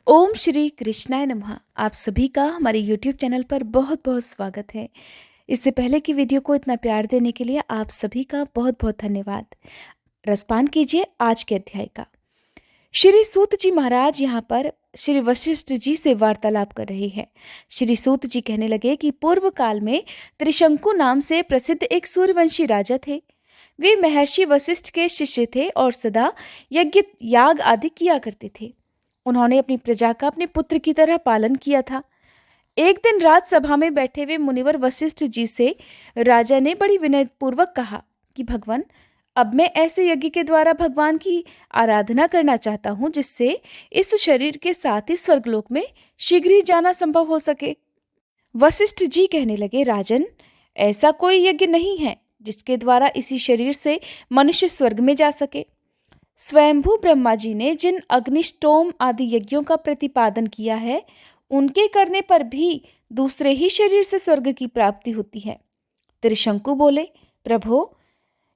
ओम श्री कृष्णाय नमः। आप सभी का हमारे YouTube चैनल पर बहुत बहुत स्वागत है। इससे पहले की वीडियो को इतना प्यार देने के लिए आप सभी का बहुत बहुत धन्यवाद। रसपान कीजिए आज के अध्याय का। श्री सूत जी महाराज यहाँ पर श्री वशिष्ठ जी से वार्तालाप कर रहे हैं। श्री सूत जी कहने लगे कि पूर्व काल में त्रिशंकु नाम से प्रसिद्ध एक सूर्यवंशी राजा थे। वे महर्षि वशिष्ठ के शिष्य थे और सदा यज्ञ याग आदि किया करते थे। उन्होंने अपनी प्रजा का अपने पुत्र की तरह पालन किया था। एक दिन राजसभा में बैठे हुए मुनिवर वशिष्ठ जी से राजा ने बड़ी विनयपूर्वक कहा कि भगवान, अब मैं ऐसे यज्ञ के द्वारा भगवान की आराधना करना चाहता हूँ जिससे इस शरीर के साथ ही स्वर्गलोक में शीघ्र ही जाना संभव हो सके। वशिष्ठ जी कहने लगे, राजन, ऐसा कोई यज्ञ नहीं है जिसके द्वारा इसी शरीर से मनुष्य स्वर्ग में जा सके। स्वयंभू ब्रह्मा जी ने जिन अग्निष्टोम आदि यज्ञों का प्रतिपादन किया है, उनके करने पर भी दूसरे ही शरीर से स्वर्ग की प्राप्ति होती है। त्रिशंकु बोले, प्रभो,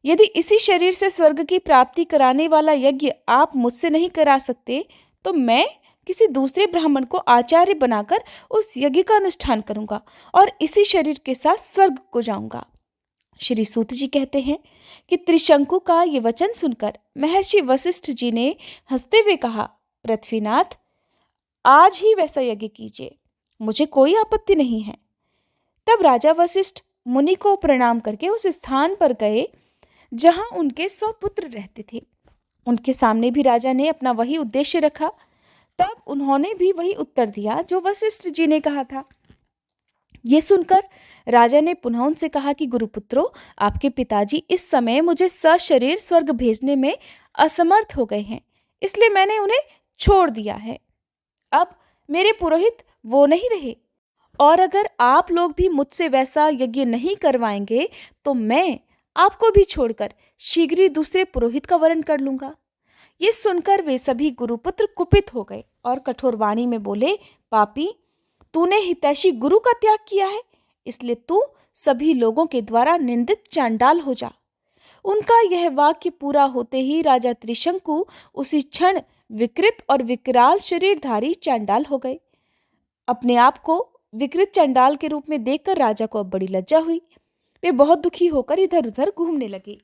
यदि इसी शरीर से स्वर्ग की प्राप्ति कराने वाला यज्ञ आप मुझसे नहीं करा सकते, तो मैं किसी दूसरे ब्राह्मण को आचार्य बनाकर उस यज्ञ का अनुष्ठान करूंगा और इसी शरीर के साथ स्वर्ग को जाऊंगा। श्री सूत जी कहते हैं कि त्रिशंकु का ये वचन सुनकर महर्षि वशिष्ठ जी ने हंसते हुए कहा, पृथ्वीनाथ, आज ही वैसा यज्ञ कीजिए, मुझे कोई आपत्ति नहीं है। तब राजा वशिष्ठ मुनि को प्रणाम करके उस स्थान पर गए जहां उनके 100 पुत्र रहते थे। उनके सामने भी राजा ने अपना वही उद्देश्य रखा। तब उन्होंने भी वही उत्तर दिया जो वशिष्ठ जी ने कहा था। ये सुनकर राजा ने पुनः उनसे कहा कि गुरुपुत्रों, आपके पिताजी इस समय मुझे सशरीर स्वर्ग भेजने में असमर्थ हो गए हैं, इसलिए मैंने उन्हें छोड़ दिया है। अब मेरे पुरोहित वो नहीं रहे, और अगर आप लोग भी मुझसे वैसा यज्ञ नहीं करवाएंगे तो मैं आपको भी छोड़कर शीघ्र ही दूसरे पुरोहित का वरण कर लूंगा। ये सुनकर वे सभी गुरुपुत्र कुपित हो गए और कठोर वाणी में बोले, पापी, तूने हितैषी गुरु का त्याग किया है, इसलिए तू सभी लोगों के द्वारा निंदित चांडाल हो जा। उनका यह वाक्य पूरा होते ही राजा त्रिशंकु उसी क्षण विकृत और विकराल शरीरधारी चांडाल हो गए। अपने आप को विकृत चांडाल के रूप में देखकर राजा को अब बड़ी लज्जा हुई। वे बहुत दुखी होकर इधर उधर घूमने लगे।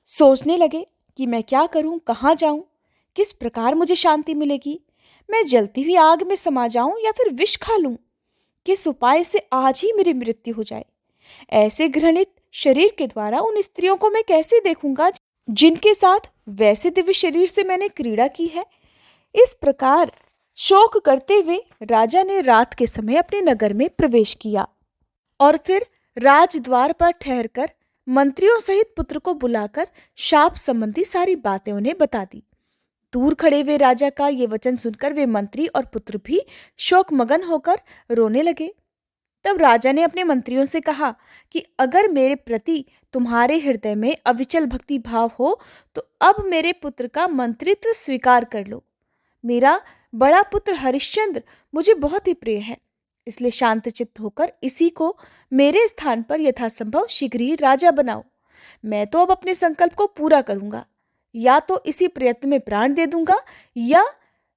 सोचने लगे कि मैं क्या करूं, कहाँ जाऊं, किस प्रकार मुझे शांति मिलेगी। मैं जलती हुई आग में समा जाऊं या फिर विष खा लूं, किस उपाय से आज ही मेरी मृत्यु हो जाए। ऐसे घृणित शरीर के द्वारा उन स्त्रियों को मैं कैसे देखूंगा जिनके साथ वैसे दिव्य शरीर से मैंने क्रीड़ा की है। इस प्रकार शोक करते हुए राजा ने रात के समय अपने नगर में प्रवेश किया और फिर राजद्वार पर ठहरकर मंत्रियों सहित पुत्र को बुलाकर शाप संबंधी सारी बातें उन्हें बता दी। दूर खड़े हुए राजा का ये वचन सुनकर वे मंत्री और पुत्र भी शोकमगन होकर रोने लगे। तब राजा ने अपने मंत्रियों से कहा कि अगर मेरे प्रति तुम्हारे हृदय में अविचल भक्ति भाव हो तो अब मेरे पुत्र का मंत्रित्व स्वीकार कर लो। मेरा बड़ा पुत्र हरिश्चंद्र मुझे बहुत ही प्रिय है, इसलिए शांतचित्त होकर इसी को मेरे स्थान पर यथासंभव शीघ्र ही राजा बनाओ। मैं तो अब अपने संकल्प को पूरा करूंगा, या तो इसी प्रयत्न में प्राण दे दूंगा या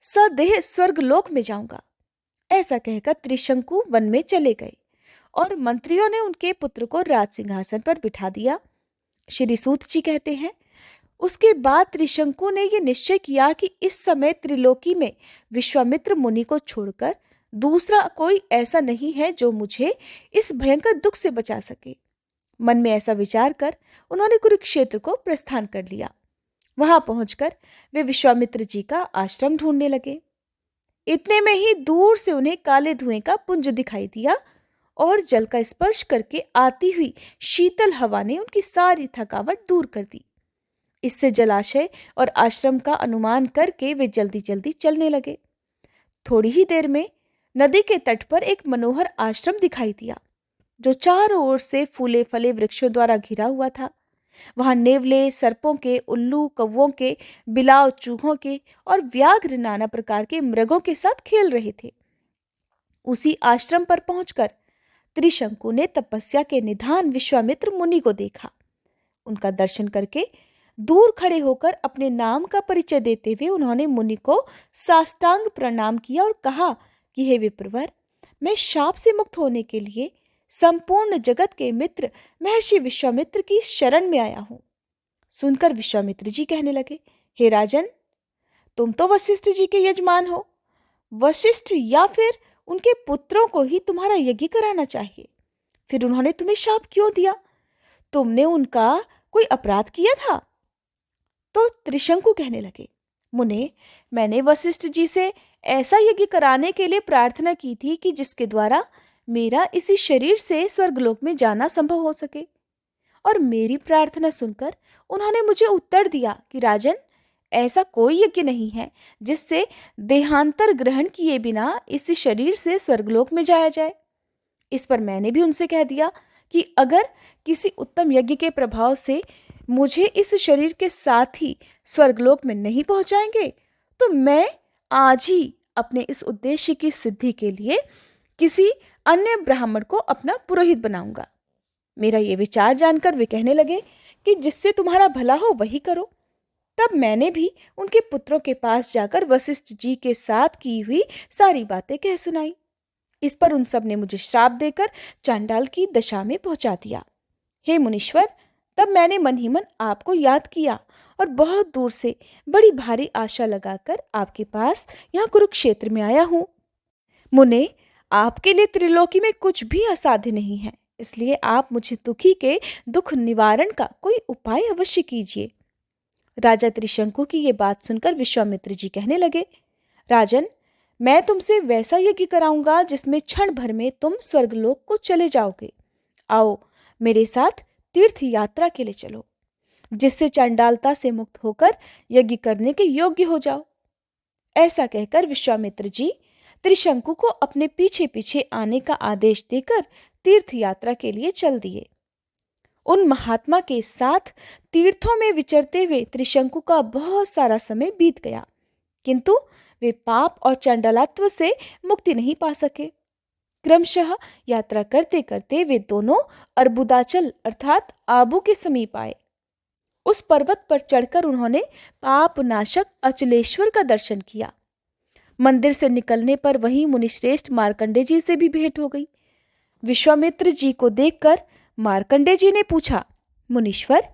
सदेह स्वर्गलोक में जाऊंगा। ऐसा कहकर त्रिशंकु वन में चले गए और मंत्रियों ने उनके पुत्र को राज सिंहासन पर बिठा दिया। श्री सूत जी कहते हैं, उसके बाद त्रिशंकु ने यह निश्चय किया कि इस समय त्रिलोकी में विश्वामित्र मुनि को छोड़कर दूसरा कोई ऐसा नहीं है जो मुझे इस भयंकर दुख से बचा सके। मन में ऐसा विचार कर उन्होंने कुरुक्षेत्र को प्रस्थान कर लिया। वहां पहुंचकर वे विश्वामित्र जी का आश्रम ढूंढने लगे। इतने में ही दूर से उन्हें काले धुएं का पुंज दिखाई दिया और जल का स्पर्श करके आती हुई शीतल हवा ने उनकी सारी थकावट दूर कर दी। इससे जलाशय और आश्रम का अनुमान करके वे जल्दी जल्दी चलने लगे। थोड़ी ही देर में नदी के तट पर एक मनोहर आश्रम दिखाई दिया जो चारों ओर से फूले फले वृक्षों द्वारा घिरा हुआ था। वहां नेवले, सर्पों के, उल्लू, कौवों के, बिलाव, चूहों के और व्याघ्र नाना प्रकार के मृगों के साथ खेल रहे थे। उसी आश्रम पर पहुंचकर त्रिशंकु ने तपस्या के निधान विश्वामित्र मुनि को देखा। उनका दर्शन करके दूर खड़े होकर अपने नाम का परिचय देते हुए उन्होंने मुनि को साष्टांग प्रणाम किया और कहा कि हे विप्रवर, मैं शाप से मुक्त होने के लिए संपूर्ण जगत के मित्र महर्षि विश्वामित्र की शरण में आया हूं। सुनकर विश्वामित्र जी कहने लगे, हे राजन, तुम तो वशिष्ठ जी के यजमान हो। वशिष्ठ या फिर उनके पुत्रों को ही तुम्हारा यज्ञ कराना चाहिए। फिर उन्होंने तुम्हें शाप क्यों दिया? तुमने उनका कोई अपराध किया था? तो त्रिशंकु कहने लगे, मुने, मैंने वशिष्ठ जी से ऐसा यज्ञ कराने के लिए प्रार्थना की थी कि जिसके द्वारा मेरा इसी शरीर से स्वर्गलोक में जाना संभव हो सके। और मेरी प्रार्थना सुनकर उन्होंने मुझे उत्तर दिया कि राजन, ऐसा कोई यज्ञ नहीं है जिससे देहांतर ग्रहण किए बिना इस शरीर से स्वर्गलोक में जाया जाए। इस पर मैंने भी उनसे कह दिया कि अगर किसी उत्तम यज्ञ के प्रभाव से मुझे इस शरीर के साथ ही स्वर्गलोक में नहीं पहुंचाएंगे तो मैं आज ही अपने इस उद्देश्य की सिद्धि के लिए किसी अन्य ब्राह्मण को अपना पुरोहित बनाऊंगा। मेरा ये विचार जानकर वे कहने लगे कि जिससे तुम्हारा भला हो वही करो। तब मैंने भी उनके पुत्रों के पास जाकर वशिष्ठ जी के साथ की हुई सारी बातें कह सुनाई। इस पर उन सब ने मुझे श्राप देकर चांडाल की दशा में पहुंचा दिया। हे मुनीश्वर, तब मैंने मन ही मन आपको याद किया और बहुत दूर से बड़ी भारी आशा लगाकर आपके पास यहाँ कुरुक्षेत्र में आया हूँ। मुने, आपके लिए त्रिलोकी में कुछ भी असाध्य नहीं है, इसलिए आप मुझे दुखी के दुख निवारण का कोई उपाय अवश्य कीजिए। राजा त्रिशंकु की ये बात सुनकर विश्वामित्र जी कहने लगे, राजन, मैं तुमसे वैसा यज्ञ कराऊंगा जिसमें क्षण भर में तुम स्वर्गलोक को चले जाओगे। आओ मेरे साथ तीर्थ यात्रा के लिए चलो, जिससे चंडालता से मुक्त होकर यज्ञ करने के योग्य हो जाओ। ऐसा कहकर विश्वामित्र जी त्रिशंकु को अपने पीछे पीछे आने का आदेश देकर तीर्थ यात्रा के लिए चल दिए। उन महात्मा के साथ तीर्थों में विचरते हुए त्रिशंकु का बहुत सारा समय बीत गया, किंतु वे पाप और चंडालत्व से मुक्ति नहीं पा सके। क्रमशः यात्रा करते करते वे दोनों अर्बुदाचल अर्थात आबू के समीप आए। उस पर्वत पर चढ़कर उन्होंने पाप नाशक अचलेश्वर का दर्शन किया। मंदिर से निकलने पर वहीं मुनिश्रेष्ठ मार्कंडे जी से भी भेंट हो गई। विश्वामित्र जी को देखकर मार्कंडे जी ने पूछा, मुनीश्वर,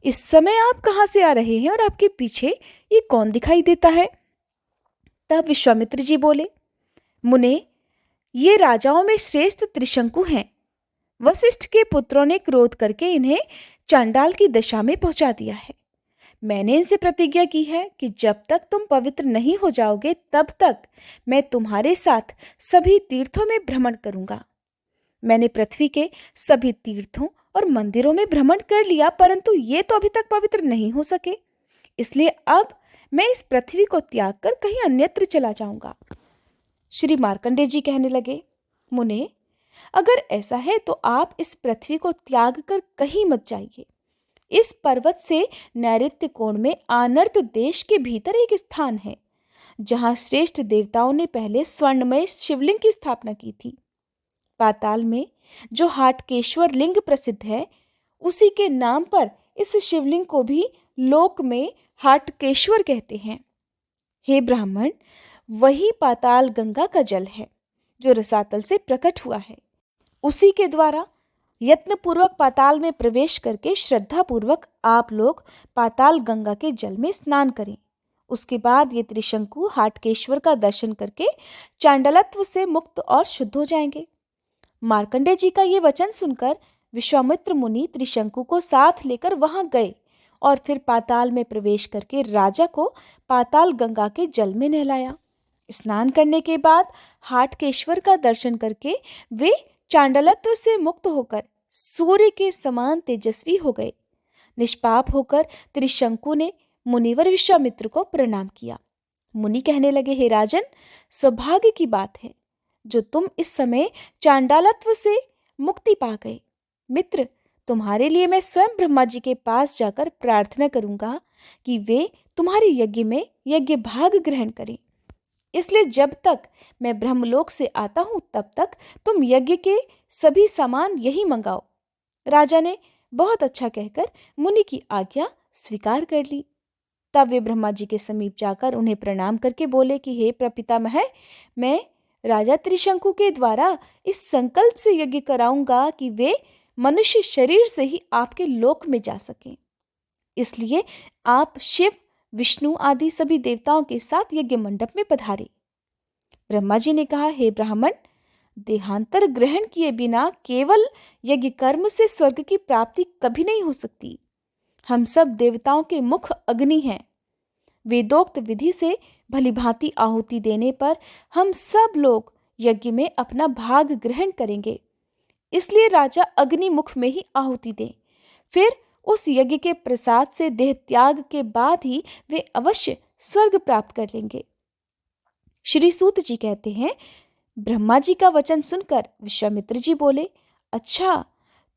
इस समय आप कहाँ से आ रहे हैं और आपके पीछे ये कौन दिखाई देता है? तब विश्वामित्र जी बोले, मुने, ये राजाओं में श्रेष्ठ त्रिशंकु हैं। वशिष्ठ के पुत्रों ने क्रोध करके इन्हें चांडाल की दशा में पहुंचा दिया है। मैंने इनसे प्रतिज्ञा की है कि जब तक तुम पवित्र नहीं हो जाओगे तब तक मैं तुम्हारे साथ सभी तीर्थों में भ्रमण करूंगा। मैंने पृथ्वी के सभी तीर्थों और मंदिरों में भ्रमण कर लिया, परंतु ये तो अभी तक पवित्र नहीं हो सके। इसलिए अब मैं इस पृथ्वी को त्याग कर कहीं अन्यत्र चला जाऊंगा। श्री मार्कंडे जी कहने लगे, मुने, अगर ऐसा है तो आप इस पृथ्वी को त्याग कर कहीं मत जाइए। इस पर्वत से नैऋत्य कोण में आनर्त देश के भीतर एक स्थान है जहां श्रेष्ठ देवताओं ने पहले स्वर्णमय शिवलिंग की स्थापना की थी। पाताल में जो हाटकेश्वर लिंग प्रसिद्ध है, उसी के नाम पर इस शिवलिंग को भी लोक में हाटकेश्वर कहते हैं। हे ब्राह्मण, वही पाताल गंगा का जल है जो रसातल से प्रकट हुआ है। उसी के द्वारा यत्नपूर्वक पाताल में प्रवेश करके श्रद्धापूर्वक आप लोग पाताल गंगा के जल में स्नान करें। उसके बाद ये त्रिशंकु हाटकेश्वर का दर्शन करके चांडालत्व से मुक्त और शुद्ध हो जाएंगे। मार्कंडे जी का ये वचन सुनकर विश्वामित्र मुनि त्रिशंकु को साथ लेकर वहां गए और फिर पाताल में प्रवेश करके राजा को पाताल गंगा के जल में नहलाया। स्नान करने के बाद हाटकेश्वर का दर्शन करके वे चांडालत्व से मुक्त होकर सूर्य के समान तेजस्वी हो गए। निष्पाप होकर त्रिशंकु ने मुनिवर विश्वामित्र को प्रणाम किया। मुनि कहने लगे, हे राजन, सौभाग्य की बात है जो तुम इस समय चांडालत्व से मुक्ति पा गए। मित्र, तुम्हारे लिए मैं स्वयं ब्रह्मा जी के पास जाकर प्रार्थना करूंगा कि वे तुम्हारे यज्ञ में यज्ञ भाग ग्रहण करें। इसलिए जब तक मैं ब्रह्मलोक से आता हूं तब तक तुम यज्ञ के सभी सामान यही मंगाओ। राजा ने बहुत अच्छा कहकर मुनि की आज्ञा स्वीकार कर ली। तब वे ब्रह्मा जी के समीप जाकर उन्हें प्रणाम करके बोले कि हे प्रपितामह, मैं राजा त्रिशंकु के द्वारा इस संकल्प से यज्ञ कराऊंगा कि वे मनुष्य शरीर से ही आपके लोक में जा सकें। इसलिए आप शिव, विष्णु आदि सभी देवताओं के साथ यज्ञ मंडप में पधारे। ब्रह्मा जी ने कहा, हे ब्राह्मण, देहांतर ग्रहण किए बिना केवल यज्ञ कर्म से स्वर्ग की प्राप्ति कभी नहीं हो सकती। हम सब देवताओं के मुख अग्नि हैं। वेदोक्त विधि से भलीभांति आहुति देने पर हम सब लोग यज्ञ में अपना भाग ग्रहण करेंगे। इसलिए राजा अग्नि मुख में ही आहुति दें। फिर उस यज्ञ के प्रसाद से देह त्याग के बाद ही वे अवश्य स्वर्ग प्राप्त कर लेंगे। श्री सूत जी कहते हैं, ब्रह्मा जी का वचन सुनकर विश्वामित्र जी बोले, अच्छा,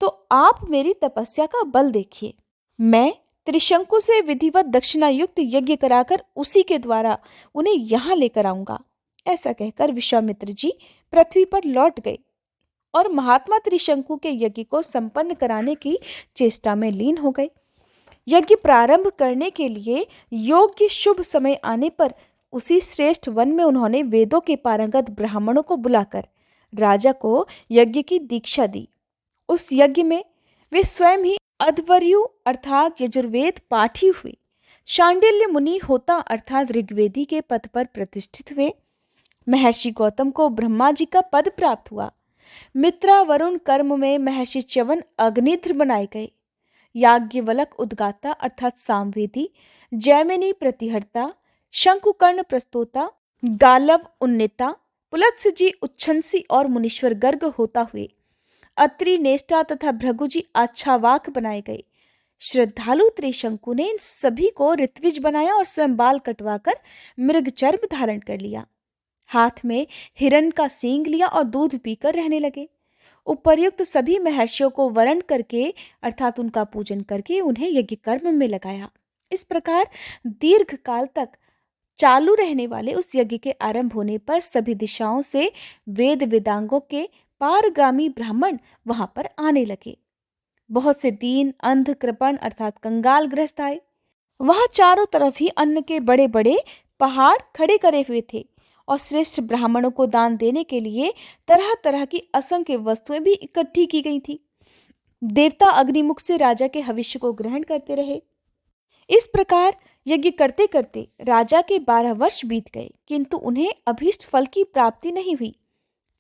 तो आप मेरी तपस्या का बल देखिए। मैं त्रिशंकु से विधिवत दक्षिणा युक्त यज्ञ कराकर उसी के द्वारा उन्हें यहाँ लेकर आऊंगा। ऐसा कहकर विश्वामित्र जी पृथ्वी पर लौट गए और महात्मा त्रिशंकु के यज्ञ को संपन्न कराने की चेष्टा में लीन हो गए। यज्ञ प्रारंभ करने के लिए योग्य शुभ समय आने पर उसी श्रेष्ठ वन में उन्होंने वेदों के पारंगत ब्राह्मणों को बुलाकर राजा को यज्ञ की दीक्षा दी। उस यज्ञ में वे स्वयं ही अध्वर्यु अर्थात यजुर्वेद पाठी हुए। शांडिल्य मुनि होता अर्थात ऋग्वेदी के पद पर प्रतिष्ठित हुए। महर्षि गौतम को ब्रह्मा जी का पद प्राप्त हुआ। मित्रा वरुण कर्म में महर्षि च्यवन अग्निध्र बनाए गए। याज्ञवल्क उद्गाता अर्थात सामवेदी, जैमिनी प्रतिहर्ता, शंकुकर्ण प्रस्तोता, गालव उन्नेता, पुलत्स्य जी उच्छंसी और मुनीश्वर गर्ग होता हुए अत्रि, नेष्टा तथा भृगु जी आच्छावाक बनाए गए। श्रद्धालु त्रिशंकु ने इन सभी को ऋत्विज बनाया और स्वयं बाल कटवाकर मृग चर्म धारण कर लिया। हाथ में हिरण का सींग लिया और दूध पीकर रहने लगे। उपर्युक्त सभी महर्षियों को वरण करके अर्थात उनका पूजन करके उन्हें यज्ञ कर्म में लगाया। इस प्रकार दीर्घ काल तक चालू रहने वाले उस यज्ञ के आरंभ होने पर सभी दिशाओं से वेद वेदांगों के पारगामी ब्राह्मण वहां पर आने लगे। बहुत से दीन, अंध, कृपण अर्थात कंगाल गृहस्थ आए। वहां चारों तरफ ही अन्न के बड़े बड़े पहाड़ खड़े करे हुए थे और श्रेष्ठ ब्राह्मणों को दान देने के लिए तरह तरह की असंख्य वस्तुएं भी इकट्ठी की गई थी। देवता अग्निमुख से राजा के हविष्य को ग्रहण करते रहे। इस प्रकार यज्ञ करते करते राजा के 12 वर्ष बीत गए, किंतु उन्हें अभीष्ट फल की प्राप्ति नहीं हुई।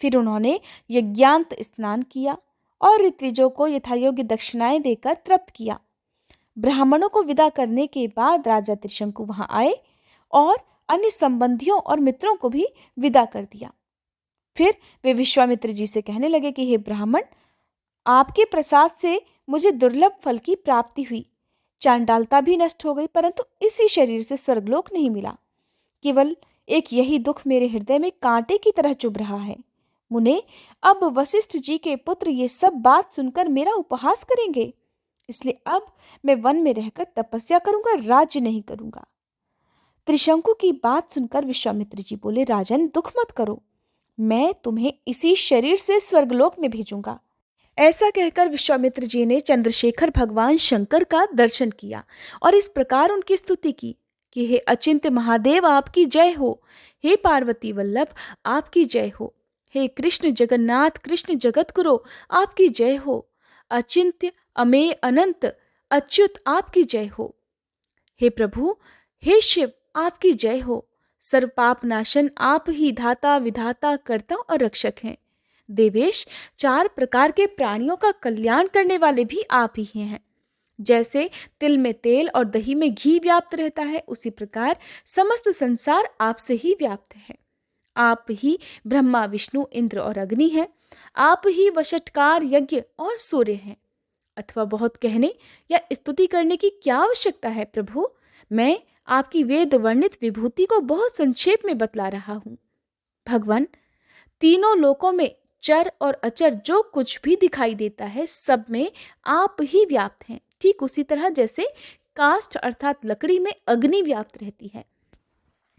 फिर उन्होंने यज्ञांत स्नान किया और ऋत्विजों को यथायोग्य दक्षिणाएं देकर तृप्त किया। ब्राह्मणों को विदा करने के बाद राजा त्रिशंकु वहां आए और अन्य संबंधियों और मित्रों को भी विदा कर दिया। फिर वे विश्वामित्र जी से कहने लगे कि हे ब्राह्मण, आपके प्रसाद से मुझे दुर्लभ फल की प्राप्ति हुई। चांडालता भी नष्ट हो गई, परंतु इसी शरीर से स्वर्गलोक नहीं मिला। केवल एक यही दुख मेरे हृदय में कांटे की तरह चुभ रहा है। मुने, अब वशिष्ठ जी के पुत्र ये सब बात सुनकर मेरा उपहास करेंगे, इसलिए अब मैं वन में रहकर तपस्या करूंगा, राज्य नहीं करूंगा। त्रिशंकु की बात सुनकर विश्वामित्र जी बोले, राजन, दुख मत करो, मैं तुम्हें इसी शरीर से स्वर्गलोक में भेजूंगा। ऐसा कहकर विश्वामित्र जी ने चंद्रशेखर भगवान शंकर का दर्शन किया और इस प्रकार उनकी स्तुति की कि हे अचिंत्य महादेव, आपकी जय हो। हे पार्वती वल्लभ, आपकी जय हो। हे कृष्ण जगन्नाथ, कृष्ण जगत गुरु, आपकी जय हो। अचिंत्य अमेय अनंत अच्युत, आपकी जय हो। हे प्रभु, हे शिव, आपकी जय हो। सर्व पाप नाशन, आप ही धाता, विधाता, कर्ता और रक्षक हैं। देवेश, 4 प्रकार के प्राणियों का कल्याण करने वाले भी आप ही हैं। जैसे तिल में तेल और दही में घी व्याप्त रहता है, उसी प्रकार समस्त संसार आपसे ही व्याप्त है। आप ही ब्रह्मा, विष्णु, इंद्र और अग्नि हैं। आप ही वषटकार, यज्ञ और सूर्य हैं। अथवा बहुत कहने या स्तुति करने की क्या आवश्यकता है प्रभु? मैं आपकी वेद वर्णित विभूति को बहुत संक्षेप में बतला रहा हूं। भगवान, तीनों लोकों में चर और अचर जो कुछ भी दिखाई देता है, सब में आप ही व्याप्त हैं। ठीक उसी तरह जैसे काष्ठ अर्थात लकड़ी में अग्नि व्याप्त रहती है।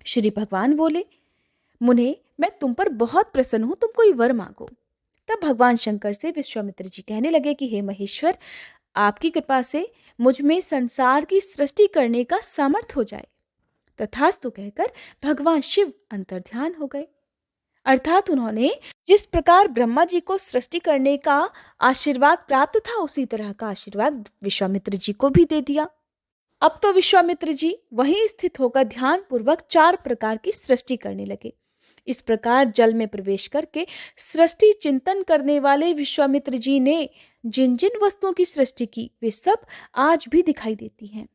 श्री भगवान बोले, मुने, मैं तुम पर बहुत प्रसन्न हूं, तुम कोई वर मांगो। तब भगवान शंकर से विश्वामित्र जी कहने लगे कि हे महेश्वर, आपकी कृपा से मुझ में संसार की सृष्टि करने का सामर्थ्य हो जाए। तथास्तु कहकर भगवान शिव अंतर्ध्यान हो गए। अर्थात उन्होंने जिस प्रकार ब्रह्मा जी को सृष्टि करने का आशीर्वाद प्राप्त था, उसी तरह का आशीर्वाद विश्वामित्र जी को भी दे दिया। अब तो विश्वामित्र जी वहीं स्थित होकर ध्यान पूर्वक 4 प्रकार की सृष्टि करने लगे। इस प्रकार जल में प्रवेश करके सृष्टि चिंतन करने वाले विश्वामित्र जी ने जिन जिन वस्तुओं की सृष्टि की, वे सब आज भी दिखाई देती हैं।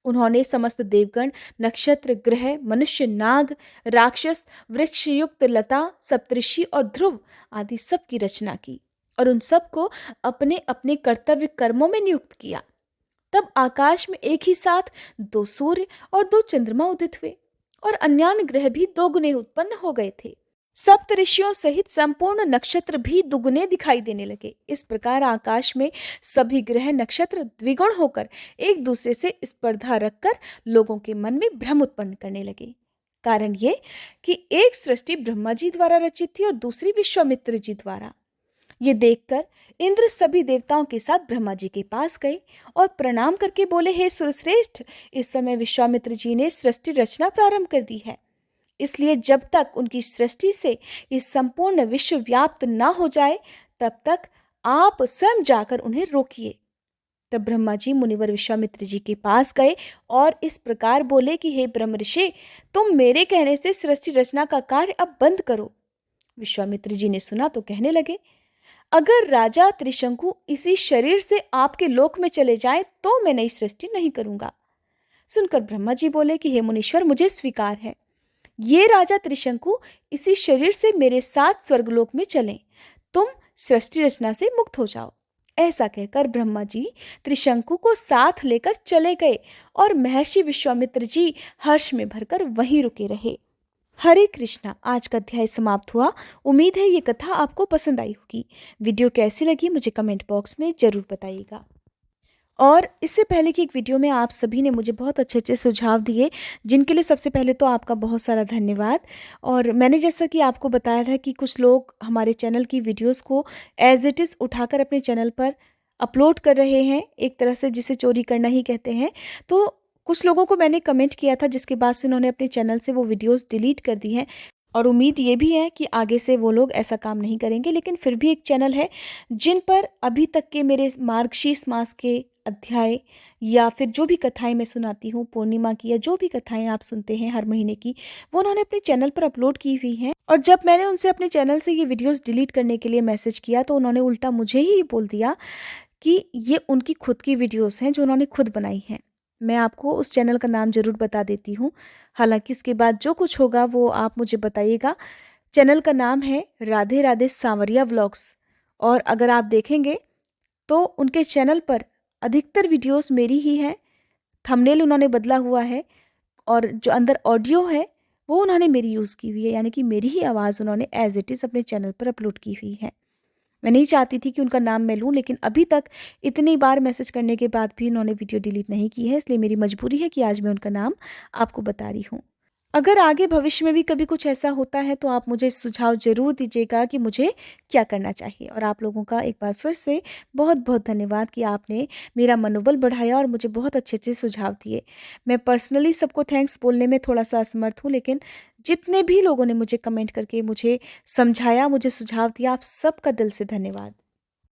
उन्होंने समस्त देवगण, नक्षत्र, ग्रह, मनुष्य, नाग, राक्षस, वृक्ष युक्त लता, सप्तऋषि और ध्रुव आदि सब की रचना की और उन सबको अपने अपने कर्तव्य कर्मों में नियुक्त किया। तब आकाश में एक ही साथ 2 सूर्य और 2 चंद्रमा उदित हुए और अन्यान्य ग्रह भी 2 गुने उत्पन्न हो गए थे। सप्तऋषियों सहित संपूर्ण नक्षत्र भी दुगुने दिखाई देने लगे। इस प्रकार आकाश में सभी ग्रह नक्षत्र द्विगुण होकर एक दूसरे से स्पर्धा रखकर लोगों के मन में भ्रम उत्पन्न करने लगे। कारण ये कि एक सृष्टि ब्रह्मा जी द्वारा रचित थी और दूसरी विश्वामित्र जी द्वारा। ये देखकर इंद्र सभी देवताओं के साथ ब्रह्मा जी के पास गए और प्रणाम करके बोले, हे सुरश्रेष्ठ, इस समय विश्वामित्र जी ने सृष्टि रचना प्रारंभ कर दी है, इसलिए जब तक उनकी सृष्टि से ये संपूर्ण विश्व व्याप्त ना हो जाए तब तक आप स्वयं जाकर उन्हें रोकिए। तब ब्रह्मा जी मुनिवर विश्वामित्र जी के पास गए और इस प्रकार बोले कि हे ब्रह्मर्षि, तुम मेरे कहने से सृष्टि रचना का कार्य अब बंद करो। विश्वामित्र जी ने सुना तो कहने लगे, अगर राजा त्रिशंकु इसी शरीर से आपके लोक में चले जाए तो मैं नई सृष्टि नहीं करूंगा। सुनकर ब्रह्मा जी बोले कि हे मुनीश्वर, मुझे स्वीकार है, ये राजा त्रिशंकु इसी शरीर से मेरे साथ स्वर्गलोक में चलें, तुम सृष्टि रचना से मुक्त हो जाओ। ऐसा कहकर ब्रह्मा जी त्रिशंकु को साथ लेकर चले गए और महर्षि विश्वामित्र जी हर्ष में भरकर वहीं रुके रहे। हरे कृष्णा। आज का अध्याय समाप्त हुआ। उम्मीद है ये कथा आपको पसंद आई होगी। वीडियो कैसी लगी मुझे कमेंट बॉक्स में जरूर बताइएगा। और इससे पहले की एक वीडियो में आप सभी ने मुझे बहुत अच्छे अच्छे सुझाव दिए, जिनके लिए सबसे पहले तो आपका बहुत सारा धन्यवाद। और मैंने जैसा कि आपको बताया था कि कुछ लोग हमारे चैनल की वीडियोस को एज इट इज़ उठाकर अपने चैनल पर अपलोड कर रहे हैं, एक तरह से जिसे चोरी करना ही कहते हैं। तो कुछ लोगों को मैंने कमेंट किया था, जिसके बाद से उन्होंने अपने चैनल से वो वीडियोज़ डिलीट कर दी हैं और उम्मीद ये भी है कि आगे से वो लोग ऐसा काम नहीं करेंगे। लेकिन फिर भी एक चैनल है जिन पर अभी तक के मेरे मार्गशीर्ष मास के अध्याय या फिर जो भी कथाएं मैं सुनाती हूँ, पूर्णिमा की या जो भी कथाएं आप सुनते हैं हर महीने की, वो उन्होंने अपने चैनल पर अपलोड की हुई हैं। और जब मैंने उनसे अपने चैनल से ये वीडियोस डिलीट करने के लिए मैसेज किया तो उन्होंने उल्टा मुझे ही बोल दिया कि ये उनकी खुद की वीडियोस हैं जो उन्होंने खुद बनाई हैं। मैं आपको उस चैनल का नाम ज़रूर बता देती हूँ, हालांकि इसके बाद जो कुछ होगा वो आप मुझे बताइएगा। चैनल का नाम है राधे राधे सांवरिया व्लॉग्स। और अगर आप देखेंगे तो उनके चैनल पर अधिकतर वीडियोस मेरी ही हैं। थंबनेल उन्होंने बदला हुआ है और जो अंदर ऑडियो है वो उन्होंने मेरी यूज़ की हुई है, यानी कि मेरी ही आवाज़ उन्होंने एज इट इज़ अपने चैनल पर अपलोड की हुई है। मैं नहीं चाहती थी कि उनका नाम मैं लूँ, लेकिन अभी तक इतनी बार मैसेज करने के बाद भी उन्होंने वीडियो डिलीट नहीं की है, इसलिए मेरी मजबूरी है कि आज मैं उनका नाम आपको बता रही हूँ। अगर आगे भविष्य में भी कभी कुछ ऐसा होता है तो आप मुझे सुझाव ज़रूर दीजिएगा कि मुझे क्या करना चाहिए। और आप लोगों का एक बार फिर से बहुत बहुत धन्यवाद कि आपने मेरा मनोबल बढ़ाया और मुझे बहुत अच्छे अच्छे सुझाव दिए। मैं पर्सनली सबको थैंक्स बोलने में थोड़ा सा असमर्थ हूँ, लेकिन जितने भी लोगों ने मुझे कमेंट करके मुझे समझाया, मुझे सुझाव दिया, आप सबका दिल से धन्यवाद।